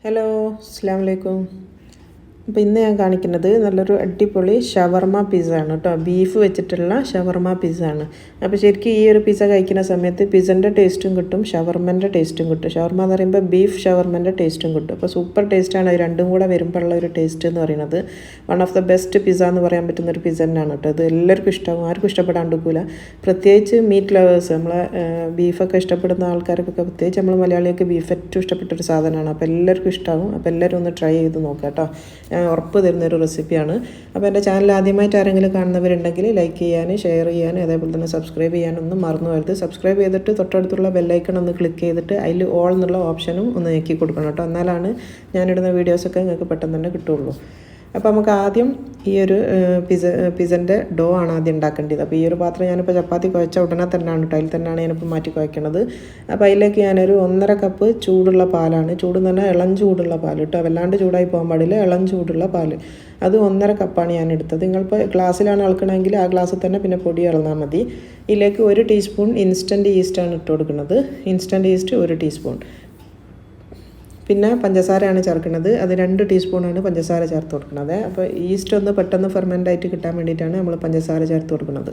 Hello അസ്സലാമു അലൈക്കും. അപ്പോൾ ഇന്ന് ഞാൻ കാണിക്കുന്നത് നല്ലൊരു അടിപൊളി ഷവർമ പിസ്സ ആണ് കേട്ടോ. ബീഫ് വെച്ചിട്ടുള്ള ഷവർമ പിസ്സ ആണ്. അപ്പോൾ ശരിക്കും ഈ ഒരു പിസ്സ കഴിക്കുന്ന സമയത്ത് പിസ്സൻ്റെ ടേസ്റ്റും കിട്ടും, ഷവർമൻ്റെ ടേസ്റ്റും കിട്ടും. ഷവർമ എന്ന് പറയുമ്പോൾ ബീഫ് ഷവർമൻ്റെ ടേസ്റ്റും കിട്ടും. അപ്പോൾ സൂപ്പർ ടേസ്റ്റാണ് അത് രണ്ടും കൂടെ വരുമ്പോഴുള്ള ഒരു ടേസ്റ്റ് എന്ന് പറയുന്നത്. One of the best pizza എന്ന് പറയാൻ പറ്റുന്ന ഒരു പിസ്സ തന്നെയാണ് കേട്ടോ. ഇത് എല്ലാവർക്കും ഇഷ്ടമാകും, ആർക്കും ഇഷ്ടപ്പെടാണ്ടിരിക്കില്ല. പ്രത്യേകിച്ച് മീറ്റ് ലവേഴ്സ്, നമ്മളെ ബീഫൊക്കെ ഇഷ്ടപ്പെടുന്ന ആൾക്കാർക്കൊക്കെ, പ്രത്യേകിച്ച് നമ്മൾ മലയാളികൾക്ക് ബീഫ് ഏറ്റവും ഇഷ്ടപ്പെട്ടൊരു സാധനമാണ്. അപ്പോൾ എല്ലാവർക്കും ഇഷ്ടമാകും. അപ്പോൾ എല്ലാവരും ഒന്ന് ട്രൈ ചെയ്ത് നോക്കാം കേട്ടോ. ഞാൻ ഉറപ്പ് തരുന്നൊരു റെസിപ്പിയാണ്. അപ്പോൾ എൻ്റെ ചാനൽ ആദ്യമായിട്ട് ആരെങ്കിലും കാണുന്നവരുണ്ടെങ്കിൽ ലൈക്ക് ചെയ്യാനും ഷെയർ ചെയ്യാനും അതേപോലെ തന്നെ സബ്സ്ക്രൈബ് ചെയ്യാനൊന്നും മറന്നു പോകരുത്. സബ്സ്ക്രൈബ് ചെയ്തിട്ട് തൊട്ടടുത്തുള്ള ബെല്ലൈക്കൺ ഒന്ന് ക്ലിക്ക് ചെയ്തിട്ട് അതിൽ ഓൾ എന്നുള്ള ഓപ്ഷനും ഒന്ന് ഞെക്കി കൊടുക്കണം കേട്ടോ. എന്നാലാണ് ഞാനിടുന്ന വീഡിയോസൊക്കെ നിങ്ങൾക്ക് പെട്ടെന്ന് തന്നെ കിട്ടുള്ളൂ. അപ്പോൾ നമുക്ക് ആദ്യം ഈ ഒരു പിസ്സൻ്റെ ഡോ ആണ് ആദ്യം ഉണ്ടാക്കേണ്ടത്. അപ്പോൾ ഈ ഒരു പാത്രം ഞാനിപ്പോൾ ചപ്പാത്തി കുഴച്ച ഉടനെ തന്നെയാണ് കേട്ടോ, അതിൽ തന്നെയാണ് ഞാനിപ്പോൾ മാറ്റി കുഴക്കുന്നത്. അപ്പോൾ അതിലേക്ക് ഞാനൊരു 1.5 കപ്പ് ചൂടുള്ള പാലാണ്, ചൂടെന്ന് പറഞ്ഞാൽ ഇളം ചൂടുള്ള പാൽ കേട്ടോ, വല്ലാണ്ട് ചൂടായി പോകാൻ പാടില്ല, ഇളം ചൂടുള്ള പാൽ. അത് 1.5 കപ്പാണ് ഞാൻ എടുത്തത്. നിങ്ങളിപ്പോൾ ഗ്ലാസ്സിലാണ് അളക്കണമെങ്കിൽ ആ ഗ്ലാസ്സിൽ തന്നെ പിന്നെ പൊടി അളന്നാൽ മതി. ഇതിലേക്ക് 1 ടീസ്പൂൺ ഇൻസ്റ്റൻറ്റ് ഈസ്റ്റാണ് ഇട്ട് കൊടുക്കുന്നത്. Instant east 1 teaspoon. പിന്നെ പഞ്ചസാരയാണ് ചേർക്കുന്നത്. അത് 2 ടീസ്പൂണാണ് പഞ്ചസാര ചേർത്ത് കൊടുക്കുന്നത്. അപ്പോൾ ഈസ്റ്റ് ഒന്ന് പെട്ടെന്ന് ഫെർമെൻ്റായിട്ട് കിട്ടാൻ വേണ്ടിയിട്ടാണ് നമ്മൾ പഞ്ചസാര ചേർത്ത് കൊടുക്കുന്നത്.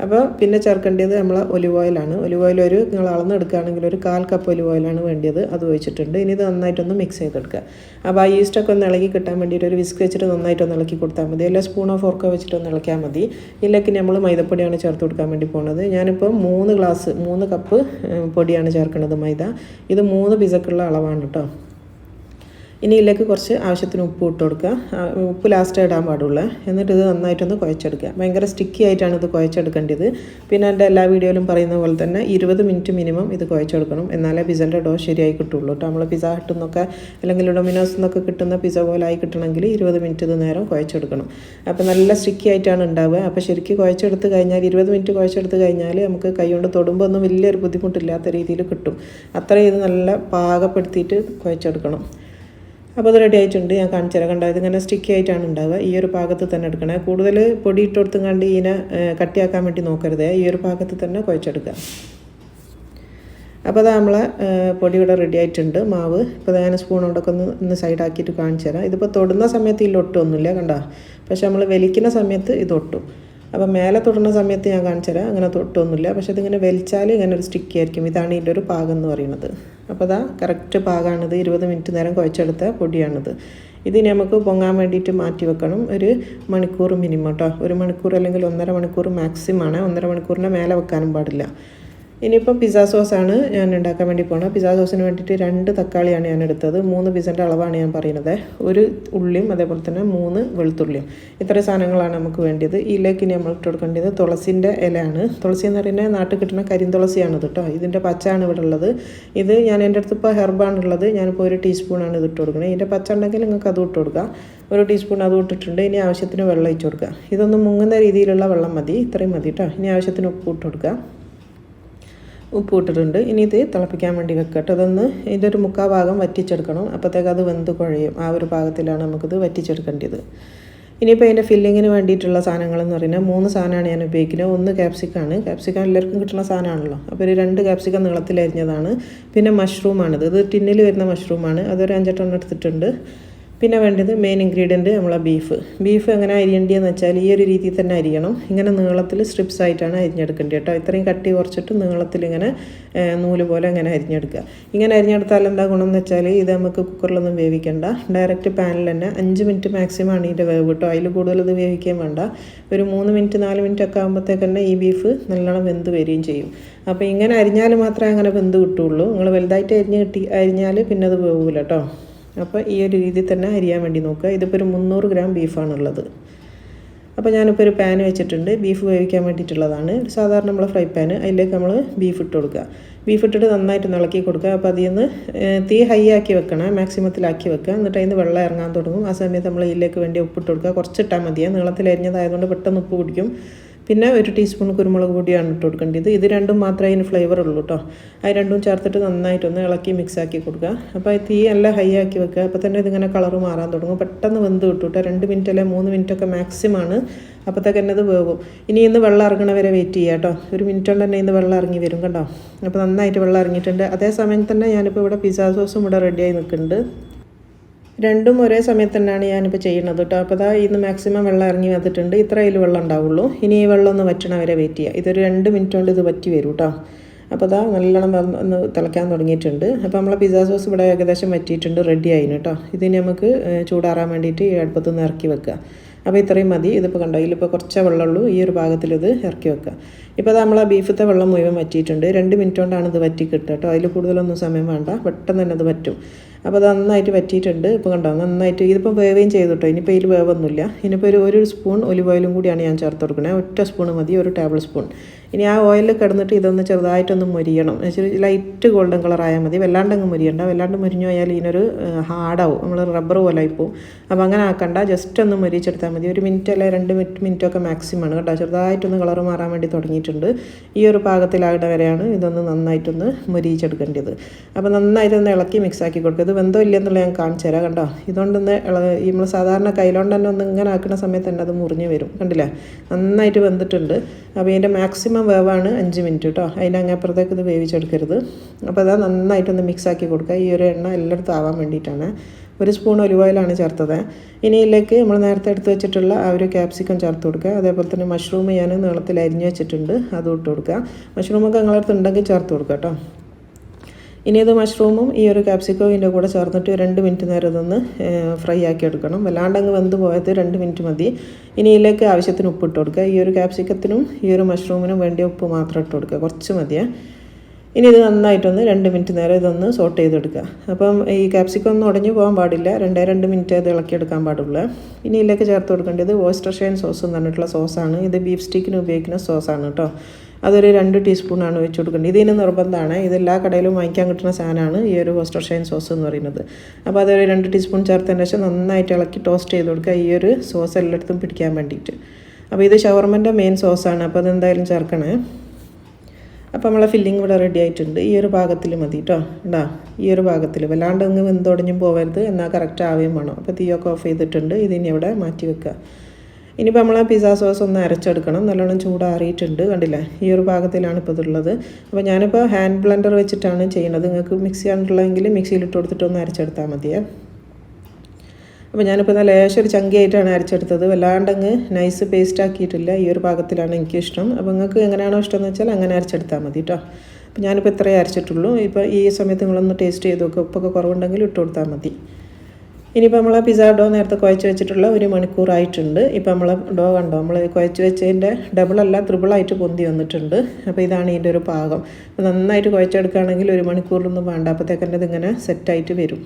അപ്പോൾ പിന്നെ ചേർക്കേണ്ടത് നമ്മൾ ഒലിവ് ഓയിലാണ്. ഒലിവ് ഓയിൽ നിങ്ങൾ അളന്നെടുക്കുകയാണെങ്കിൽ ഒരു 1/4 കപ്പ് ഒലിവ് ഓയിലാണ് വേണ്ടത്. അത് ഒഴിച്ചിട്ടുണ്ട്. ഇനി ഇത് നന്നായിട്ടൊന്ന് മിക്സ് ചെയ്തെടുക്കുക. അപ്പോൾ ആ ഈസ്റ്റൊക്കെ ഒന്ന് ഇളകി കിട്ടാൻ വേണ്ടിയിട്ട് ഒരു വിസ്ക് വെച്ചിട്ട് നന്നായിട്ടൊന്ന് ഇളക്കി കൊടുത്താൽ മതി. അല്ല സ്പൂണോ ഫോർക്കോ വെച്ചിട്ട് ഒന്ന് ഇളക്കിയാൽ മതി. ഇതിലേക്ക് നമ്മൾ മൈദപ്പൊടിയാണ് ചേർത്ത് കൊടുക്കാൻ വേണ്ടി പോകുന്നത്. ഞാനിപ്പോൾ 3 കപ്പ് പൊടിയാണ് ചേർക്കുന്നത് മൈദ. ഇത് 3 പിസക്കുള്ള അളവാണ് കേട്ടോ. ഇനി ഇതിലേക്ക് കുറച്ച് ആവശ്യത്തിന് ഉപ്പ് ഇട്ട് കൊടുക്കുക. ഉപ്പ് ലാസ്റ്റ് ഇടാൻ പാടുള്ളൂ. എന്നിട്ട് ഇത് നന്നായിട്ടൊന്ന് കുഴച്ചെടുക്കുക. ഭയങ്കര സ്റ്റിക്കി ആയിട്ടാണ് ഇത് കുഴച്ചെടുക്കേണ്ടത്. പിന്നെ എൻ്റെ എല്ലാ വീഡിയോയിലും പറയുന്ന പോലെ തന്നെ 20 മിനിറ്റ് മിനിമം ഇത് കുഴച്ചെടുക്കണം. എന്നാലേ പിസ്സൻ്റെ ഡോ ശരിയായി കിട്ടുള്ളൂ കേട്ടോ. നമ്മൾ പിസ്സ ഹട്ടിൽ നിന്നൊക്കെ അല്ലെങ്കിൽ ഡൊമിനോസിൽ നിന്നൊക്കെ കിട്ടുന്ന പിസ്സ പോലെ ആയി കിട്ടണമെങ്കിൽ 20 മിനിറ്റ് ഇത് നേരം കുഴച്ചെടുക്കണം. അപ്പോൾ നല്ല സ്റ്റിക്കി ആയിട്ടാണ് ഉണ്ടാവുക. അപ്പോൾ ശരിക്കും കുഴച്ചെടുത്ത് കഴിഞ്ഞാൽ 20 മിനിറ്റ് കുഴച്ചെടുത്ത് കഴിഞ്ഞാൽ നമുക്ക് കൈ കൊണ്ട് തൊടുമ്പോൾ ഒന്നും വലിയൊരു ബുദ്ധിമുട്ടില്ലാത്ത രീതിയിൽ കിട്ടും. അത്രയും ഇത് നല്ല പാകപ്പെടുത്തിയിട്ട് കുഴച്ചെടുക്കണം. അപ്പോൾ അത് റെഡി ആയിട്ടുണ്ട്. ഞാൻ കാണിച്ചു തരാം. കണ്ടോ, ഇതിങ്ങനെ സ്റ്റിക്കി ആയിട്ടാണ് ഉണ്ടാവുക. ഈ ഒരു പാകത്ത് തന്നെ എടുക്കണേ. കൂടുതൽ പൊടി ഇട്ട് കൊടുത്തും കണ്ട് ഇതിനെ കട്ടിയാക്കാൻ വേണ്ടി നോക്കരുത്. ഈ ഒരു പാകത്ത് തന്നെ കുഴച്ചെടുക്കുക. അപ്പോൾ അത് നമ്മളെ പൊടി ഇവിടെ റെഡി ആയിട്ടുണ്ട്, മാവ്. ഇപ്പോൾ ഞാൻ സ്പൂൺ കൊണ്ടൊക്കെ ഒന്ന് സൈഡാക്കിയിട്ട് കാണിച്ചു തരാം. ഇതിപ്പോൾ തൊടുന്ന സമയത്ത് ഇതിൽ ഒട്ടുമൊന്നുമില്ല കണ്ടോ, പക്ഷെ നമ്മൾ വലിക്കുന്ന സമയത്ത് ഇത് ഒട്ടും. അപ്പോൾ മേലെ തൊടുന്ന സമയത്ത് ഞാൻ കാണിച്ചു തരാം, അങ്ങനെ തൊട്ടൊന്നുമില്ല. പക്ഷെ ഇതിങ്ങനെ വലിച്ചാൽ ഇങ്ങനെ ഒരു സ്റ്റിക്കി ആയിരിക്കും. ഇതാണ് ഇതിൻ്റെ ഒരു പാകം എന്ന് പറയുന്നത്. അപ്പോൾ അതാ കറക്റ്റ് പാകമാണിത്. 20 മിനിറ്റ് നേരം കുഴച്ചെടുത്ത പൊടിയാണിത്. ഇത് നമുക്ക് പൊങ്ങാൻ വേണ്ടിയിട്ട് മാറ്റി വെക്കണം. 1 മണിക്കൂർ മിനിമം കേട്ടോ. 1 മണിക്കൂർ അല്ലെങ്കിൽ 1.5 മണിക്കൂർ മാക്സിമം ആണ്. 1.5 മണിക്കൂറിൻ്റെ മേലെ വെക്കാനും പാടില്ല. ഇനിയിപ്പോൾ പിസ്സ സോസാണ് ഞാൻ ഉണ്ടാക്കാൻ വേണ്ടി പോകുന്നത്. പിസ്സ സോസിന് വേണ്ടിയിട്ട് 2 തക്കാളിയാണ് ഞാൻ എടുത്തത്. 3 പിസ്സൻ്റെ അളവാണ് ഞാൻ പറയുന്നത്. 1 ഉള്ളിയും അതേപോലെ തന്നെ 3 വെളുത്തുള്ളിയും. ഇത്രയും സാധനങ്ങളാണ് നമുക്ക് വേണ്ടത്. ഇതിലേക്ക് ഇനി നമ്മൾ ഇട്ട് കൊടുക്കേണ്ടത് തുളസിൻ്റെ ഇലയാണ്. തുളസി എന്ന് പറയുന്നത് നാട്ടിൽ കിട്ടുന്ന കരിന്തുളസിയാണ് കേട്ടോ. ഇതിൻ്റെ പച്ചയാണ് ഇവിടെ ഉള്ളത്. ഇത് എൻ്റെ അടുത്ത് ഇപ്പോൾ ഹെർബാണുള്ളത്. ഞാനിപ്പോൾ 1 ടീസ്പൂണാണ് ഇത് ഇട്ട് കൊടുക്കുന്നത്. ഇതിൻ്റെ പച്ച ഉണ്ടെങ്കിൽ നിങ്ങൾക്ക് അതും ഇട്ട് കൊടുക്കുക. 1 ടീസ്പൂൺ അതും ഇട്ടിട്ടുണ്ട്. ഇനി ആവശ്യത്തിന് വെള്ളം ഒഴിച്ച് കൊടുക്കുക. ഇതൊന്ന് മുങ്ങുന്ന രീതിയിലുള്ള വെള്ളം മതി, ഇത്രയും മതി കേട്ടോ. ഇനി ആവശ്യത്തിന് ഉപ്പ് ഇട്ട് കൊടുക്കുക. ഉപ്പ് ഇട്ടിട്ടുണ്ട്. ഇനി ഇത് തിളപ്പിക്കാൻ വേണ്ടി വെക്കുക കേട്ടോ. അതൊന്ന് ഇതിൻ്റെ ഒരു 3/4 ഭാഗം വറ്റിച്ചെടുക്കണം. അപ്പോഴത്തേക്ക് അത് വെന്ത് കുഴയും. ആ ഒരു പാകത്തിലാണ് നമുക്കിത് വറ്റിച്ചെടുക്കേണ്ടത്. ഇനിയിപ്പോൾ അതിൻ്റെ ഫില്ലിങ്ങിന് വേണ്ടിയിട്ടുള്ള സാധനങ്ങളെന്ന് പറയുന്നത് 3 സാധനമാണ് ഞാൻ ഉപയോഗിക്കുന്നത്. 1 ക്യാപ്സിക്കാണ്. ക്യാപ്സിക്കം എല്ലാവർക്കും കിട്ടുന്ന സാധനമാണല്ലോ. അപ്പോൾ ഒരു 2 ക്യാപ്സിക്കം നീളത്തിലരിഞ്ഞതാണ്. പിന്നെ മഷ്റൂമാണിത്. ഇത് ടിന്നിൽ വരുന്ന മഷ്റൂമാണ്. അതൊരു 5-8 എണ്ണം എടുത്തിട്ടുണ്ട്. പിന്നെ വേണ്ടത് മെയിൻ ഇൻഗ്രീഡിയൻറ്റ് നമ്മളെ ബീഫ് എങ്ങനെ അരിയേണ്ടതെന്ന് വെച്ചാൽ ഈ ഒരു രീതിയിൽ തന്നെ അരിയണം. ഇങ്ങനെ നീളത്തിൽ സ്ട്രിപ്സ് ആയിട്ടാണ് അരിഞ്ഞെടുക്കേണ്ടത് കേട്ടോ. ഇത്രയും കട്ടി കുറച്ചിട്ട് നീളത്തിൽ ഇങ്ങനെ നൂല് പോലെ ഇങ്ങനെ അരിഞ്ഞെടുക്കുക. ഇങ്ങനെ അരിഞ്ഞെടുത്താൽ എന്താ ഗുണം എന്ന് വെച്ചാൽ ഇത് നമുക്ക് കുക്കറിലൊന്നും വേവിക്കേണ്ട. ഡയറക്റ്റ് പാനിൽ തന്നെ 5 മിനിറ്റ് മാക്സിമം ആണ് ഇതിൻ്റെ വേവ് കേട്ടോ. അതിൽ കൂടുതൽ ഇത് വേവിക്കാൻ വേണ്ട. ഒരു 3 മിനിറ്റ് 4 മിനിറ്റ് ഒക്കെ ആകുമ്പോഴത്തേക്ക് തന്നെ ഈ ബീഫ് നല്ലോണം വെന്ത് വരികയും ചെയ്യും. അപ്പോൾ ഇങ്ങനെ അരിഞ്ഞാൽ മാത്രമേ അങ്ങനെ വെന്ത് കിട്ടുള്ളൂ. നിങ്ങൾ വലുതായിട്ട് അരിഞ്ഞാൽ പിന്നെ അത് വേവില്ല കേട്ടോ. അപ്പോൾ ഈ ഒരു രീതിയിൽ തന്നെ അരിയാൻ വേണ്ടി നോക്കുക. ഇതിപ്പോൾ ഒരു 300 ഗ്രാം ബീഫാണുള്ളത്. അപ്പോൾ ഞാനിപ്പോൾ ഒരു പാൻ വെച്ചിട്ടുണ്ട്. ബീഫ് വേവിക്കാൻ വേണ്ടിയിട്ടുള്ളതാണ്. സാധാരണ നമ്മളെ ഫ്രൈ പാന്. അതിലേക്ക് നമ്മൾ ബീഫ് ഇട്ട് കൊടുക്കുക. ബീഫ് ഇട്ടിട്ട് നന്നായിട്ട് ഇളക്കി കൊടുക്കുക. അപ്പോൾ അതിൽ നിന്ന് തീ ഹൈ ആക്കി വെക്കണം, മാക്സിമത്തിലാക്കി വെക്കുക. എന്നിട്ട് അതിന് വെള്ളം ഇറങ്ങാൻ തുടങ്ങും. ആ സമയത്ത് നമ്മൾ ഇതിലേക്ക് വേണ്ടി ഉപ്പിട്ട് കൊടുക്കുക. കുറച്ചിട്ടാൽ മതിയാണ്. നീളത്തിൽ അരിഞ്ഞതായതുകൊണ്ട് പെട്ടെന്ന് ഉപ്പ് പിടിക്കും. പിന്നെ 1 ടീസ്പൂൺ കുരുമുളക് പൊടിയാണ് ഇട്ട് കൊടുക്കേണ്ടത്. ഇത് രണ്ടും മാത്രമേ അതിന് ഫ്ലേവർ ഉള്ളൂ കേട്ടോ. അത് രണ്ടും ചേർത്തിട്ട് നന്നായിട്ടൊന്ന് ഇളക്കി മിക്സാക്കി കൊടുക്കുക. അപ്പോൾ തീ നല്ല ഹൈ ആക്കി വെക്കുക. അപ്പോൾ തന്നെ ഇതിങ്ങനെ കളറ് മാറാൻ തുടങ്ങും. പെട്ടെന്ന് വെന്ത് കിട്ടും കേട്ടോ. 2 മിനിറ്റ് അല്ലെങ്കിൽ 3 മിനിറ്റൊക്കെ മാക്സിമമാണ്. അപ്പോഴത്തേക്ക് തന്നെ ഇത് വേവും. ഇനി ഇന്ന് വെള്ളം ഇറങ്ങണ വരെ വെയിറ്റ് ചെയ്യുക കേട്ടോ. 1 മിനിറ്റ് കൊണ്ട് തന്നെ ഇന്ന് വെള്ളം ഇറങ്ങി വരും കണ്ടോ. അപ്പോൾ നന്നായിട്ട് വെള്ളം ഇറങ്ങിയിട്ടുണ്ട്. അതേ സമയം തന്നെ ഞാനിപ്പോൾ ഇവിടെ പിസ്സ സോസും ഇവിടെ റെഡിയായി നിൽക്കുന്നുണ്ട്. രണ്ടും ഒരേ സമയത്ത് തന്നെയാണ് ഞാനിപ്പോൾ ചെയ്യുന്നത് കേട്ടോ. അപ്പോൾ അതാ ഇന്ന് മാക്സിമം വെള്ളം ഇറങ്ങി വന്നിട്ടുണ്ട്. ഇത്ര അതിൽ വെള്ളം ഉണ്ടാവുള്ളൂ. ഇനി ഈ വെള്ളം ഒന്ന് വറ്റണ വരെ വെയിറ്റ് ചെയ്യുക. ഇതൊരു 2 മിനിറ്റ് കൊണ്ട് ഇത് വറ്റി വരും കേട്ടോ. അപ്പോൾ അതാ നല്ലോണം ഒന്ന് തിളയ്ക്കാൻ തുടങ്ങിയിട്ടുണ്ട്. അപ്പോൾ നമ്മളെ പിസ്സ സോസ് ഇവിടെ ഏകദേശം വറ്റിയിട്ടുണ്ട്, റെഡി ആയിന് കേട്ടോ. ഇതിന് നമുക്ക് ചൂടാറാൻ വേണ്ടിയിട്ട് ഈ അടുപ്പത്തു നിന്ന് ഇറക്കി വെക്കുക. അപ്പോൾ ഇത്രയും മതി. ഇതിപ്പോൾ കണ്ടോ, ഇതിലിപ്പോൾ കുറച്ചേ വെള്ളമുള്ളൂ. ഈ ഒരു ഭാഗത്തിൽ ഇത് ഇറക്കി വെക്കുക. ഇപ്പോൾ അത് നമ്മൾ ആ ബീഫത്തെ വെള്ളം മുഴുവൻ വറ്റിയിട്ടുണ്ട്. 2 മിനിറ്റ് കൊണ്ടാണ് ഇത് വറ്റി കിട്ടുക കേട്ടോ. അതിൽ കൂടുതലൊന്നും സമയം വേണ്ട, പെട്ടെന്ന് തന്നെ അത് വറ്റും. അപ്പോൾ അത് നന്നായിട്ട് വറ്റിയിട്ടുണ്ട്. ഇപ്പോൾ കണ്ടോ നന്നായിട്ട് ഇതിപ്പോൾ വേവുകയും ചെയ്തു കേട്ടോ. ഇനിയിപ്പോൾ ഇതിൽ വേവൊന്നുമില്ല. ഇനിയിപ്പോൾ ഒരു സ്പൂൺ ഒലിവ് ഓയിലും കൂടിയാണ് ഞാൻ ചേർത്ത് കൊടുക്കുന്നത്. ഒറ്റ സ്പൂൺ മതി, 1 ടേബിൾ സ്പൂൺ. ഇനി ആ ഓയിലിൽ കിടന്നിട്ട് ഇതൊന്ന് ചെറുതായിട്ടൊന്ന് മൊരിയണം. ലൈറ്റ് ഗോൾഡൻ കളറായാൽ മതി, വല്ലാണ്ടങ്ങ് മൊരിയണ്ട. വല്ലാണ്ട് മൊരിഞ്ഞു പോയാൽ ഇതിനൊരു ഹാർഡാവും, നമ്മൾ റബ്ബർ പോലെ ആയിപ്പോവും. അപ്പോൾ അങ്ങനെ ആക്കണ്ട, ജസ്റ്റ് ഒന്ന് മൊരിച്ചെടുത്താൽ മതി. 1 മിനിറ്റ് അല്ലെ 2 മിനിറ്റൊക്കെ മാക്സിമമാണ് കേട്ടോ. ചെറുതായിട്ടൊന്ന് കളർ മാറാൻ വേണ്ടി തുടങ്ങിയിട്ടുണ്ട്. ഈ ഒരു പാകത്തിലാകുന്ന വരെയാണ് ഇതൊന്ന് നന്നായിട്ടൊന്ന് മൊരിച്ചെടുക്കേണ്ടത്. അപ്പോൾ നന്നായിട്ടൊന്ന് ഇളക്കി മിക്സാക്കി കൊടുക്കുക. ഇത് വെന്തോ ഇല്ലെന്നുള്ള ഞാൻ കാണിച്ചു തരാം കണ്ടോ. ഇതുകൊണ്ടൊന്ന് നമ്മൾ സാധാരണ കയ്യിലോണ്ട് തന്നെ ഒന്ന് ഇങ്ങനെ ആക്കുന്ന സമയത്ത് തന്നെ അത് മുറിഞ്ഞ് വരും, കണ്ടില്ലേ. നന്നായിട്ട് വെന്തിട്ടുണ്ട്. അപ്പോൾ ഇതിൻ്റെ മാക്സിമം വേവാണ് 5 മിനിറ്റ് കേട്ടോ. അതിനപ്പുറത്തേക്ക് ഇത് വേവിച്ചെടുക്കരുത്. അപ്പോൾ അത് നന്നായിട്ടൊന്ന് മിക്സാക്കി കൊടുക്കുക. ഈ ഒരു എണ്ണ എല്ലായിടത്തും ആവാൻ വേണ്ടിയിട്ടാണ്. 1 സ്പൂൺ ഒലിവ് ഓയിലാണ് ചേർത്തത്. ഇനി ഇതിലേക്ക് നമ്മൾ നേരത്തെ എടുത്ത് വെച്ചിട്ടുള്ള ആ ഒരു ക്യാപ്സിക്കം ചേർത്ത് കൊടുക്കുക. അതേപോലെ തന്നെ മഷ്റൂം ഞാൻ നീളത്തിൽ അരിഞ്ഞ് വെച്ചിട്ടുണ്ട്, അതും ഇട്ട് കൊടുക്കുക. മഷ്റൂമൊക്കെ നിങ്ങളടുത്ത് ഉണ്ടെങ്കിൽ ചേർത്ത് കൊടുക്കുക കേട്ടോ. ഇനി ഇത് മഷ്റൂമും ഈ ഒരു ക്യാപ്സിക്കവും ഇതിൻ്റെ കൂടെ ചേർന്നിട്ട് 2 മിനിറ്റ് നേരം ഇതൊന്ന് ഫ്രൈ ആക്കി എടുക്കണം. വല്ലാണ്ടങ്ങ് വെന്ത് പോയത് 2 മിനിറ്റ് മതി. ഇനി ഇതിലേക്ക് ആവശ്യത്തിന് ഉപ്പ് ഇട്ട് കൊടുക്കുക. ഈ ഒരു ക്യാപ്സിക്കത്തിനും ഈ ഒരു മഷ്റൂമിനും വേണ്ടിയ ഉപ്പ് മാത്രം ഇട്ട് കൊടുക്കുക, കുറച്ച് മതിയേ. ഇനി ഇത് നന്നായിട്ടൊന്ന് 2 മിനിറ്റ് നേരം ഇതൊന്ന് സോട്ട് ചെയ്തെടുക്കുക. അപ്പം ഈ ക്യാപ്സിക്കം ഒന്നും ഉടഞ്ഞു പോകാൻ പാടില്ല, 2 മിനിറ്റ് ഇത് ഇളക്കിയെടുക്കാൻ പാടുള്ളൂ. ഇനി ഇതിലേക്ക് ചേർത്ത് കൊടുക്കേണ്ടത് ഓയിസ്റ്റർഷൈൻ സോസ് എന്ന് പറഞ്ഞിട്ടുള്ള സോസാണ്. ഇത് ബീഫ് സ്റ്റീക്കിന് ഉപയോഗിക്കുന്ന സോസാണ് കേട്ടോ. അതൊരു 2 ടീസ്പൂണാണ് വെച്ച് കൊടുക്കേണ്ടത്. ഇതിന് നിർബന്ധമാണ്, ഇതെല്ലാ കടയിലും വാങ്ങിക്കാൻ കിട്ടുന്ന സാധനമാണ് ഈ ഒരു ഓയിസ്റ്റർഷൈൻ സോസ് എന്ന് പറയുന്നത്. അപ്പോൾ അതൊരു 2 ടീസ്പൂൺ ചേർത്തതിന് ശേഷം നന്നായിട്ട് ഇളക്കി ടോസ്റ്റ് ചെയ്ത് കൊടുക്കുക, ഈ ഒരു സോസ് എല്ലായിടത്തും പിടിക്കാൻ വേണ്ടിയിട്ട്. അപ്പോൾ ഇത് ഷവർമൻ്റെ മെയിൻ സോസാണ്, അപ്പോൾ അതെന്തായാലും ചേർക്കണേ. അപ്പോൾ നമ്മളെ ഫില്ലിങ് ഇവിടെ റെഡി ആയിട്ടുണ്ട്. ഈ ഒരു ഭാഗത്തിൽ മതി കേട്ടോ. ഈ ഒരു ഭാഗത്തിൽ വല്ലാണ്ട് അങ്ങ് വെന്തൊടഞ്ഞും പോകരുത്, എന്നാൽ കറക്റ്റ് ആവുകയും വേണം. അപ്പോൾ തീയൊക്കെ ഓഫ് ചെയ്തിട്ടുണ്ട്. ഇതിനി ഇവിടെ മാറ്റി വെക്കുക. ഇനിയിപ്പോൾ നമ്മൾ ആ പിസ്സ സോസ് ഒന്ന് അരച്ചെടുക്കണം. നല്ലോണം ചൂടാറിയിട്ടുണ്ട്, കണ്ടില്ലേ. ഈ ഒരു ഭാഗത്തിലാണ് ഇപ്പോൾ ഇതുള്ളത്. അപ്പോൾ ഞാനിപ്പോൾ ഹാൻഡ് ബ്ലെൻഡർ വെച്ചിട്ടാണ് ചെയ്യുന്നത്. നിങ്ങൾക്ക് മിക്സി ആണെന്നുള്ളതെങ്കിൽ മിക്സിയിലിട്ട് കൊടുത്തിട്ട് ഒന്ന് അരച്ചെടുത്താൽ മതിയേ. അപ്പോൾ ഞാനിപ്പോൾ നല്ല ലേശം ചങ്കിയായിട്ടാണ് അരച്ചെടുത്തത്. വല്ലാണ്ടങ്ങ് നൈസ് പേസ്റ്റ് ആക്കിയിട്ടില്ല. ഈ ഒരു ഭാഗത്തിലാണ് എനിക്കിഷ്ടം. അപ്പോൾ നിങ്ങൾക്ക് എങ്ങനെയാണോ ഇഷ്ടം എന്ന് വെച്ചാൽ അങ്ങനെ അരച്ചെടുത്താൽ മതി കേട്ടോ. അപ്പോൾ ഞാനിപ്പോൾ ഇത്രയേ അരച്ചിട്ടുള്ളൂ. ഇപ്പോൾ ഈ സമയത്ത് നിങ്ങളൊന്ന് ടേസ്റ്റ് ചെയ്ത് നോക്കുക. ഉപ്പൊക്കെ കുറവുണ്ടെങ്കിൽ ഇട്ട് കൊടുത്താൽ മതി. ഇനിയിപ്പോൾ നമ്മൾ പിസ്സ ഡോ നേരത്തെ കുഴച്ച് വെച്ചിട്ടുള്ള 1 മണിക്കൂറായിട്ടുണ്ട്. ഇപ്പോൾ നമ്മൾ ഡോ കണ്ടോ, നമ്മൾ കുഴച്ച് വെച്ചതിൻ്റെ ഡബിളല്ല ത്രിബിളായിട്ട് പൊന്തി വന്നിട്ടുണ്ട്. അപ്പോൾ ഇതാണ് ഇതിൻ്റെ ഒരു പാകം. അപ്പോൾ നന്നായിട്ട് കുഴച്ചെടുക്കുകയാണെങ്കിൽ 1 മണിക്കൂറിലൊന്നും വേണ്ട, അപ്പോഴത്തേക്കന്നെ ഇതിങ്ങനെ സെറ്റായിട്ട് വരും.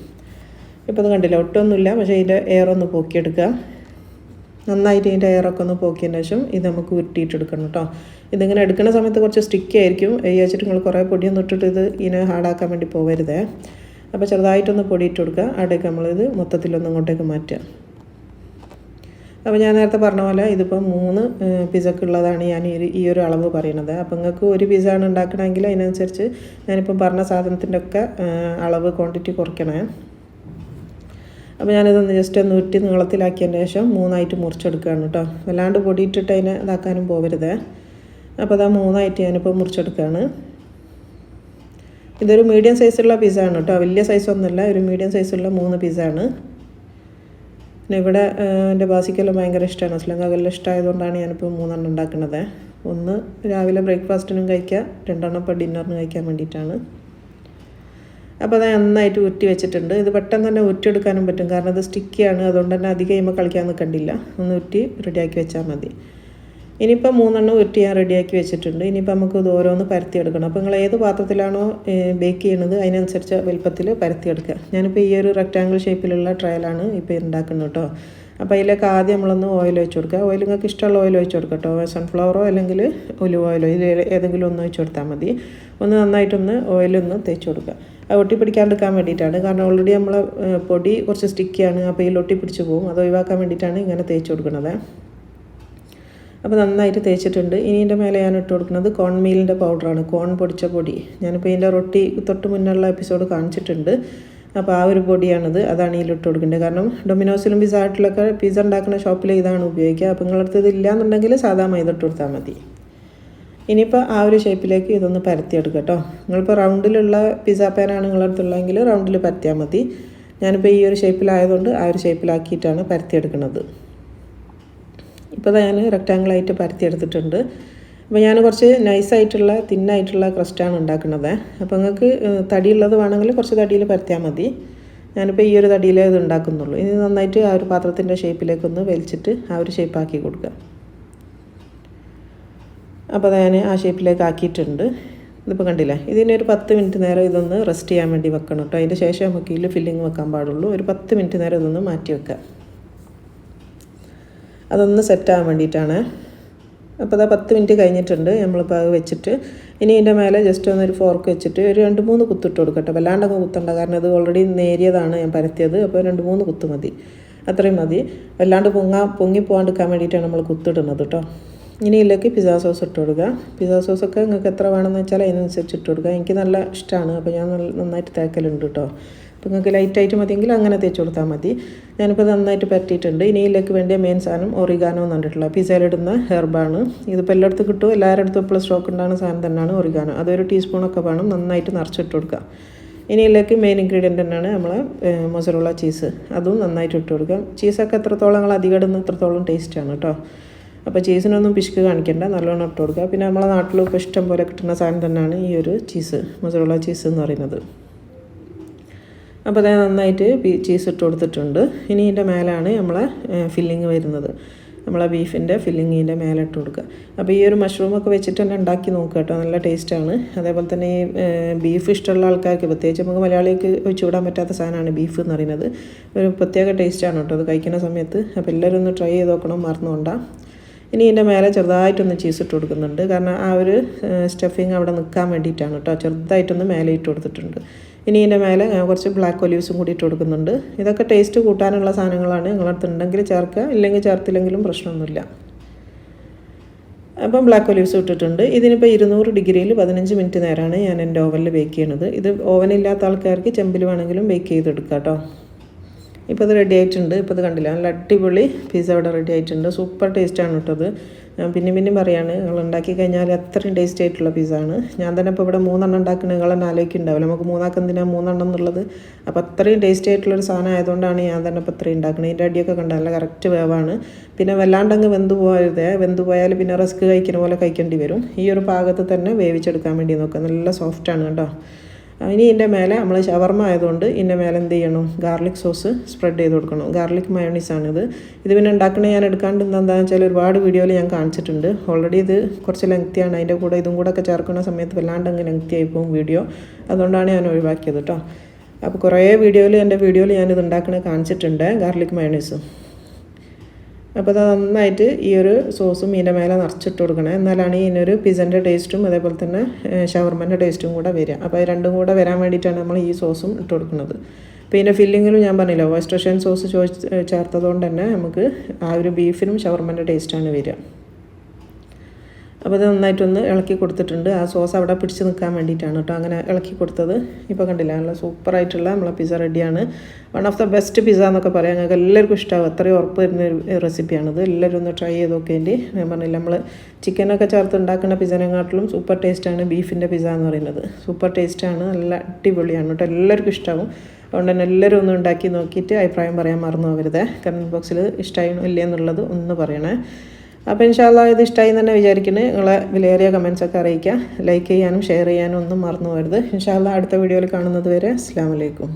ഇപ്പോൾ ഇത് കണ്ടില്ല, ഒട്ടൊന്നുമില്ല. പക്ഷേ ഇതിൻ്റെ എയറൊന്ന് പോക്കിയെടുക്കുക. നന്നായിട്ട് ഇതിൻ്റെ എയറൊക്കെ ഒന്ന് പോക്കിയതിന് ശേഷം ഇത് നമുക്ക് ഉരുട്ടിയിട്ടെടുക്കണം കേട്ടോ. ഇതിങ്ങനെ എടുക്കുന്ന സമയത്ത് കുറച്ച് സ്റ്റിക്കി ആയിരിക്കും. വെച്ചിട്ട് നിങ്ങൾ കുറേ പൊടിയൊന്നും ഇട്ടിട്ട് ഇത് ഇതിനെ ഹാർഡാക്കാൻ വേണ്ടി പോകരുതേ. അപ്പോൾ ചെറുതായിട്ടൊന്ന് പൊടിയിട്ട് കൊടുക്കുക. അവിടേക്ക് നമ്മളിത് മൊത്തത്തിലൊന്നും ഇങ്ങോട്ടേക്ക് മാറ്റുക. അപ്പോൾ ഞാൻ നേരത്തെ പറഞ്ഞ പോലെ ഇതിപ്പോൾ 3 പിസ്സക്കുള്ളതാണ് ഞാൻ ഈ ഒരു അളവ് പറയുന്നത്. അപ്പോൾ നിങ്ങൾക്ക് 1 പിസ്സ ആണ് ഉണ്ടാക്കണമെങ്കിൽ അതിനനുസരിച്ച് ഞാനിപ്പം പറഞ്ഞ സാധനത്തിൻ്റെ ഒക്കെ അളവ് ക്വാണ്ടിറ്റി കുറയ്ക്കണേ. അപ്പോൾ ഞാനിതൊന്ന് ജസ്റ്റ് ഒന്ന് ഉരുട്ടി നീളത്തിലാക്കിയതിന് ശേഷം 3ആയിട്ട് മുറിച്ചെടുക്കുകയാണ് കേട്ടോ. വല്ലാണ്ട് പൊടിയിട്ടിട്ട് അതിനെ ഇതാക്കാനും പോകരുതേ. അപ്പോൾ അതാ 3ആയിട്ട് ഞാനിപ്പോൾ മുറിച്ചെടുക്കുകയാണ്. ഇതൊരു മീഡിയം സൈസുള്ള പിസ്സ ആണ് കേട്ടോ, വലിയ സൈസൊന്നുമല്ല, ഒരു മീഡിയം സൈസുള്ള 3 പിസ്സ ആണ്. പിന്നെ ഇവിടെ എൻ്റെ ബാസിക്കെല്ലാം ഭയങ്കര ഇഷ്ടമാണ്, അസ്ലങ്ങക്കെല്ലാം ഇഷ്ടമായതുകൊണ്ടാണ് ഞാനിപ്പോൾ 3 ഉണ്ടാക്കുന്നത്. ഒന്ന് രാവിലെ ബ്രേക്ക്ഫാസ്റ്റിനും കഴിക്കുക, 2 ഇപ്പോൾ ഡിന്നറിന് കഴിക്കാൻ വേണ്ടിയിട്ടാണ്. അപ്പോൾ അത് നന്നായിട്ട് ഉരുട്ടി വെച്ചിട്ടുണ്ട്. ഇത് പെട്ടെന്ന് തന്നെ ഉരുട്ടിയെടുക്കാനും പറ്റും, കാരണം ഇത് സ്റ്റിക്കിയാണ്. അതുകൊണ്ട് തന്നെ അധികം കഴിയുമ്പോൾ കളിക്കാൻ നിൽക്കണ്ടില്ല. ഒന്ന് ഉരുട്ടി റെഡിയാക്കി വെച്ചാൽ മതി. ഇനിയിപ്പോൾ 3 ഉരുട്ടി ഞാൻ റെഡിയാക്കി വെച്ചിട്ടുണ്ട്. ഇനിയിപ്പോൾ നമുക്ക് ഇത് ഓരോന്ന് പരത്തിയെടുക്കണം. അപ്പോൾ നിങ്ങൾ ഏത് പാത്രത്തിലാണോ ബേക്ക് ചെയ്യുന്നത് അതിനനുസരിച്ച് വലുപ്പത്തിൽ പരത്തിയെടുക്കുക. ഞാനിപ്പോൾ ഈ ഒരു റെക്റ്റാങ്കിൾ ഷേപ്പിലുള്ള ട്രയലാണ് ഇപ്പോൾ ഉണ്ടാക്കുന്നത് കേട്ടോ. അപ്പോൾ അതിലേക്ക് ആദ്യം നമ്മളൊന്ന് ഓയിൽ ഒഴിച്ച് കൊടുക്കുക. ഓയിൽ നിങ്ങൾക്ക് ഇഷ്ടമുള്ള ഓയിൽ ഒഴിച്ച് കൊടുക്കുക കേട്ടോ. സൺഫ്ലവറോ അല്ലെങ്കിൽ ഒലിവ് ഓയിലോ ഇതിൽ ഏതെങ്കിലും ഒന്ന് ഒഴിച്ച് കൊടുത്താൽ മതി. ഒന്ന് നന്നായിട്ടൊന്ന് ഓയിലൊന്ന് തേച്ച് കൊടുക്കുക. അത് ഒട്ടിപ്പിടിക്കാണ്ടിരിക്കാൻ വേണ്ടിയിട്ടാണ്, കാരണം ഓൾറെഡി നമ്മൾ പൊടി കുറച്ച് സ്റ്റിക്കിയാണ്. അപ്പോൾ ഇതിൽ ഒട്ടിപ്പിടിച്ച് പോകും, അത് ഒഴിവാക്കാൻ വേണ്ടിയിട്ടാണ് ഇങ്ങനെ തേച്ച് കൊടുക്കുന്നത്. അപ്പോൾ നന്നായിട്ട് തേച്ചിട്ടുണ്ട്. ഇനി ഇതിൻ്റെ മേലെ ഞാൻ ഇട്ട് കൊടുക്കുന്നത് കോൺ മീലിൻ്റെ പൗഡറാണ്, കോൺ പൊടിച്ച പൊടി. ഞാനിപ്പോൾ ഇതിൻ്റെ റൊട്ടി തൊട്ട് മുന്നുള്ള എപ്പിസോഡ് കാണിച്ചിട്ടുണ്ട്. അപ്പോൾ ആ ഒരു പൊടിയാണിത്, അതാണ് ഇതിലിട്ട് കൊടുക്കേണ്ടത്. കാരണം ഡൊമിനോസിലും പിസ്സ ഹട്ടിലൊക്കെ പിസ്സ ഉണ്ടാക്കുന്ന ഷോപ്പിൽ ഇതാണ് ഉപയോഗിക്കുക. അപ്പോൾ നിങ്ങളടുത്ത് ഇതില്ല എന്നുണ്ടെങ്കിൽ സാധാ മൈദ ഇട്ട് കൊടുത്താൽ മതി. ഇനിയിപ്പോൾ ആ ഒരു ഷേപ്പിലേക്ക് ഇതൊന്ന് പരത്തിയെടുക്കുക കേട്ടോ. നിങ്ങളിപ്പോൾ റൗണ്ടിലുള്ള പിസ്സ പാനാണ് നിങ്ങളടുത്തുള്ളതെങ്കിൽ റൗണ്ടിൽ പരത്തിയാൽ മതി. ഞാനിപ്പോൾ ഈ ഒരു ഷേപ്പിലായതുകൊണ്ട് ആ ഒരു ഷേപ്പിലാക്കിയിട്ടാണ് പരത്തിയെടുക്കുന്നത്. ഇപ്പോൾ ഞാൻ റെക്റ്റാങ്കിളായിട്ട് പരത്തിയെടുത്തിട്ടുണ്ട്. അപ്പോൾ ഞാൻ കുറച്ച് നൈസായിട്ടുള്ള തിന്നായിട്ടുള്ള ക്രസ്റ്റാണ് ഉണ്ടാക്കുന്നത്. അപ്പോൾ നിങ്ങൾക്ക് തടിയുള്ളത് വേണമെങ്കിൽ കുറച്ച് തടിയിൽ പരത്തിയാൽ മതി. ഞാനിപ്പോൾ ഈ ഒരു തടിയിലേ ഇത് ഉണ്ടാക്കുന്നുള്ളൂ. ഇനി നന്നായിട്ട് ആ ഒരു പാത്രത്തിൻ്റെ ഷേപ്പിലേക്കൊന്ന് വലിച്ചിട്ട് ആ ഒരു ഷേപ്പാക്കി കൊടുക്കുക. അപ്പോൾ ഞാൻ ആ ഷേപ്പിലേക്ക് ആക്കിയിട്ടുണ്ട്. ഇതിപ്പോൾ കണ്ടില്ലേ, ഇതിനൊരു 10 മിനിറ്റ് നേരം ഇതൊന്ന് റെസ്റ്റ് ചെയ്യാൻ വേണ്ടി വെക്കണം കേട്ടോ. അതിൻ്റെ ശേഷം നമുക്ക് ഇതിൽ ഫില്ലിങ് വെക്കാൻ പാടുള്ളൂ. ഒരു 10 മിനിറ്റ് നേരം ഇതൊന്ന് മാറ്റി വെക്കുക. അതൊന്ന് സെറ്റാകാൻ വേണ്ടിയിട്ടാണ്. അപ്പോൾ അതാ 10 മിനിറ്റ് കഴിഞ്ഞിട്ടുണ്ട്. നമ്മളിപ്പോൾ അത് വെച്ചിട്ട് ഇനി ഇതിൻ്റെ മേലെ ജസ്റ്റ് ഒന്നൊരു ഫോർക്ക് വെച്ചിട്ട് ഒരു 2-3 കുത്തിട്ട് കൊടുക്കട്ടെ. വല്ലാണ്ടങ്ങ് കുത്തണ്ട, കാരണം ഇത് ഓൾറെഡി നേരിയതാണ് ഞാൻ പരത്തിയത്. അപ്പോൾ 2-3 കുത്ത് മതി, അത്രയും മതി. വല്ലാണ്ട് പൊങ്ങി പോകാണ്ടിരിക്കാൻ വേണ്ടിയിട്ടാണ് നമ്മൾ കുത്തിടുന്നത് കേട്ടോ. ഇനി ഇതിലേക്ക് പിസ്സ സോസ് ഇട്ട് കൊടുക്കുക. പിസ്സ സോസൊക്കെ നിങ്ങൾക്ക് എത്ര വേണമെന്ന് വെച്ചാൽ അതിനനുസരിച്ച് ഇട്ട് കൊടുക്കുക. എനിക്ക് നല്ല ഇഷ്ടമാണ്, അപ്പോൾ ഞാൻ നന്നായിട്ട് തേക്കലുണ്ട് കേട്ടോ. അപ്പോൾ നിങ്ങൾക്ക് ലൈറ്റായിട്ട് മതിയെങ്കിൽ അങ്ങനെ തേച്ച് കൊടുത്താൽ മതി. ഞാനിപ്പോൾ നന്നായിട്ട് പരത്തിയിട്ടുണ്ട്. ഇനി ഇതിലേക്ക് വേണ്ടിയ മെയിൻ സാധനം ഒറിഗാനോ എന്ന് പറഞ്ഞിട്ടുള്ള പിസ്സയിലിടുന്ന ഹെർബാണ്. ഇതിപ്പോൾ എല്ലായിടത്തും കിട്ടും, എല്ലാവരുടെ അടുത്തും ഇപ്പോൾ സ്റ്റോക്ക് ഉണ്ടാകുന്ന സാധനം തന്നെയാണ് ഒറിഗാനോ. അതൊരു ടീസ്പൂണൊക്കെ വേണം, നന്നായിട്ട് നിറച്ചിട്ട് കൊടുക്കുക. ഇനി ഇതിലേക്ക് മെയിൻ ഇൻഗ്രീഡിയൻ്റ് തന്നെയാണ് നമ്മളെ മൊസറോള ചീസ്. അതും നന്നായിട്ട് ഇട്ട് കൊടുക്കുക. ചീസൊക്കെ എത്രത്തോളം നിങ്ങൾ അധികം ഇടുന്ന എത്രത്തോളം ടേസ്റ്റാണ് കേട്ടോ. അപ്പോൾ ചീസിനൊന്നും പിശുക്ക് കാണിക്കേണ്ട, നല്ലോണം ഇട്ട് കൊടുക്കുക. പിന്നെ നമ്മളെ നാട്ടിൽ ഇപ്പോൾ ഇഷ്ടം പോലെ കിട്ടുന്ന സാധനം തന്നെയാണ് ഈ ഒരു ചീസ്, മൊസറോള ചീസ് എന്ന് പറയുന്നത്. അപ്പോൾ അത് നന്നായിട്ട് ചീസ് ഇട്ട് കൊടുത്തിട്ടുണ്ട്. ഇനി ഇതിൻ്റെ മേലാണ് നമ്മളെ ഫില്ലിങ് വരുന്നത്. നമ്മളെ ബീഫിൻ്റെ ഫില്ലിങ്ങിൻ്റെ മേലെ ഇട്ട് കൊടുക്കുക. അപ്പോൾ ഈ ഒരു മഷ്റൂമൊക്കെ വെച്ചിട്ട് തന്നെ ഉണ്ടാക്കി നോക്കുക കേട്ടോ, നല്ല ടേസ്റ്റാണ്. അതേപോലെ തന്നെ ഈ ബീഫ് ഇഷ്ടമുള്ള ആൾക്കാർക്ക്, പ്രത്യേകിച്ച് നമുക്ക് മലയാളിക്ക് ഒഴിച്ചുവിടാൻ പറ്റാത്ത സാധനമാണ് ബീഫ് എന്ന് പറയുന്നത്. ഒരു പ്രത്യേക ടേസ്റ്റാണ് കേട്ടോ അത് കഴിക്കുന്ന സമയത്ത്. അപ്പോൾ എല്ലാവരും ഒന്ന് ട്രൈ ചെയ്ത് നോക്കണം, മറന്നുകൊണ്ടാണ്. ഇനി ഇതിൻ്റെ മേലെ ചെറുതായിട്ടൊന്ന് ചീസ് ഇട്ട് കൊടുക്കുന്നുണ്ട്, കാരണം ആ ഒരു സ്റ്റഫിങ് അവിടെ നിൽക്കാൻ വേണ്ടിയിട്ടാണ് കേട്ടോ. ചെറുതായിട്ടൊന്ന് മേലെ ഇട്ട് കൊടുത്തിട്ടുണ്ട്. ഇനി ഇതിൻ്റെ മേലെ ഞാൻ കുറച്ച് ബ്ലാക്ക് ഒലീവ്സും കൂടി ഇട്ട് കൊടുക്കുന്നുണ്ട്. ഇതൊക്കെ ടേസ്റ്റ് കൂട്ടാനുള്ള സാധനങ്ങളാണ്. നിങ്ങളടുത്ത് ഉണ്ടെങ്കിൽ ചേർക്കുക, ഇല്ലെങ്കിൽ ചേർത്തില്ലെങ്കിലും പ്രശ്നമൊന്നുമില്ല. അപ്പം ബ്ലാക്ക് ഒലീവ്സ് ഇട്ടിട്ടുണ്ട്. ഇതിനിപ്പോൾ 200 ഡിഗ്രിയിൽ 15 മിനിറ്റ് നേരമാണ് ഞാൻ എൻ്റെ ഓവനിൽ ബേക്ക് ചെയ്യണത്. ഇത് ഓവനില്ലാത്ത ആൾക്കാർക്ക് ചെമ്പിൽ വേണമെങ്കിലും ബേക്ക് ചെയ്തെടുക്കാം കേട്ടോ. ഇപ്പോൾ ഇത് റെഡി ആയിട്ടുണ്ട്. ഇപ്പോൾ ഇത് കണ്ടില്ല, നല്ല അടിപൊളി പിസ്സ ഇവിടെ റെഡി ആയിട്ടുണ്ട്. സൂപ്പർ ടേസ്റ്റാണ് കേട്ടോ അത്. ഞാൻ പിന്നെയും പറയാണ്, നിങ്ങൾ ഉണ്ടാക്കി കഴിഞ്ഞാൽ അത്രയും ടേസ്റ്റ് ആയിട്ടുള്ള പിസ്സ ആണ്. ഞാൻ തന്നെ ഇപ്പോൾ ഇവിടെ 3 എണ്ണം ഉണ്ടാക്കുന്നത് നിങ്ങൾ തന്നെ ആലോചിക്കുന്നുണ്ടാവില്ല, നമുക്ക് 3 എന്തിനാണ് 3 എണ്ണം എന്നുള്ളത്. അപ്പോൾ അത്രയും ടേസ്റ്റ് ആയിട്ടുള്ളൊരു സാധനം ആയതുകൊണ്ടാണ് ഞാൻ തന്നെ ഇപ്പോൾ ഇത്രയും ഉണ്ടാക്കുന്നത്. ഇതിൻ്റെ അടിയൊക്കെ കണ്ടാൽ നല്ല കറക്റ്റ് വേവാണ്. പിന്നെ വല്ലാണ്ടങ്ങ് വെന്ത് പോയാൽ പിന്നെ റസ്ക് കഴിക്കുന്ന പോലെ കഴിക്കേണ്ടി വരും. ഈ ഒരു പാകത്ത് തന്നെ വേവിച്ചെടുക്കാൻ വേണ്ടി നോക്കുക. നല്ല സോഫ്റ്റാണ് കേട്ടോ. ഇനി ഇതിൻ്റെ മേലെ നമ്മൾ ഷവർമ ആയതുകൊണ്ട് ഇതിൻ്റെ മേലെ എന്ത് ചെയ്യണം, ഗാർലിക് സോസ് സ്പ്രെഡ് ചെയ്ത് കൊടുക്കണം. ഗാർലിക് മയോണീസാണിത്. ഇത് പിന്നെ ഉണ്ടാക്കണേ ഞാൻ എടുക്കാണ്ട് എന്താണെന്ന് വെച്ചാൽ ഒരുപാട് വീഡിയോയിൽ ഞാൻ കാണിച്ചിട്ടുണ്ട്. ഓൾറെഡി ഇത് കുറച്ച് ലെങ്തിയാണ്. അതിൻ്റെ കൂടെ ഇതും കൂടെ ഒക്കെ ചേർക്കുന്ന സമയത്ത് വല്ലാണ്ട് അങ്ങ് ലെങ്തി ആയിപ്പോവും വീഡിയോ. അതുകൊണ്ടാണ് ഞാൻ ഒഴിവാക്കിയത് കേട്ടോ. അപ്പോൾ കുറേ എൻ്റെ വീഡിയോയിൽ ഞാനിത് ഉണ്ടാക്കണേ കാണിച്ചിട്ടുണ്ട്, ഗാർലിക് മയോണീസ്. അപ്പോൾ അത് നന്നായിട്ട് ഈ ഒരു സോസും ഇതിൻ്റെ മേലെ നിറച്ചിട്ട് കൊടുക്കണം. എന്നാലാണ് ഇതിനൊരു പിസ്സൻ്റെ ടേസ്റ്റും അതേപോലെ തന്നെ ഷവർമൻ്റെ ടേസ്റ്റും കൂടെ വരിക. അപ്പോൾ അത് രണ്ടും കൂടെ വരാൻ വേണ്ടിയിട്ടാണ് നമ്മൾ ഈ സോസും ഇട്ട് കൊടുക്കുന്നത്. അപ്പോൾ ഇതിൻ്റെ ഫില്ലിങ്ങിലും ഞാൻ പറഞ്ഞില്ല, ഓയിസ്റ്റർ സോസ് ചേർത്തതുകൊണ്ട് തന്നെ നമുക്ക് ആ ഒരു ബീഫിനും ഷവർമൻ്റെ ടേസ്റ്റാണ് വരിക. അപ്പോൾ ഇത് നന്നായിട്ടൊന്ന് ഇളക്കി കൊടുത്തിട്ടുണ്ട്. ആ സോസ് അവിടെ പിടിച്ച് നിൽക്കാൻ വേണ്ടിയിട്ടാണ് കേട്ടോ അങ്ങനെ ഇളക്കി കൊടുത്തത്. ഇപ്പോൾ കണ്ടില്ല, നല്ല സൂപ്പറായിട്ടുള്ള നമ്മളെ പിസ്സ റെഡിയാണ്. One of the best pizza എന്നൊക്കെ പറയാം. ഞങ്ങൾക്ക് എല്ലാവർക്കും ഇഷ്ടമാവും, അത്രയും ഉറപ്പ് വരുന്നൊരു റെസിപ്പിയാണിത്. എല്ലാവരും ഒന്ന് ട്രൈ ചെയ്ത് നോക്കേണ്ടി. ഞാൻ പറഞ്ഞില്ല, നമ്മൾ ചിക്കനൊക്കെ ചേർത്ത് ഉണ്ടാക്കുന്ന പിസ്സനെക്കാട്ടിലും സൂപ്പർ ടേസ്റ്റാണ് ബീഫിൻ്റെ പിസ്സ എന്ന് പറയുന്നത്. സൂപ്പർ ടേസ്റ്റാണ്, നല്ല അടിപൊളിയാണ് കേട്ടോ, എല്ലാവർക്കും ഇഷ്ടമാവും. അതുകൊണ്ട് തന്നെ എല്ലാവരും ഒന്ന് ഉണ്ടാക്കി നോക്കിയിട്ട് അഭിപ്രായം പറയാൻ മറന്നു പോകരുത്. കമൻറ്റ് ബോക്സിൽ ഇഷ്ടമായോ ഇല്ലേ എന്നുള്ളത് ഒന്ന് പറയണേ. അപ്പോൾ ഇൻഷാല്ലാ ഇത് ഇഷ്ടമായി തന്നെ വിചാരിക്കുന്നത്. നിങ്ങളെ വിലയേറിയ കമൻസൊക്കെ അറിയിക്കുക. ലൈക്ക് ചെയ്യാനും ഷെയർ ചെയ്യാനും ഒന്നും മറന്നു പോകരുത്. ഇൻഷാല്ലാ അടുത്ത വീഡിയോയിൽ കാണുന്നത് വരെ അസ്സലാമു അലൈക്കും.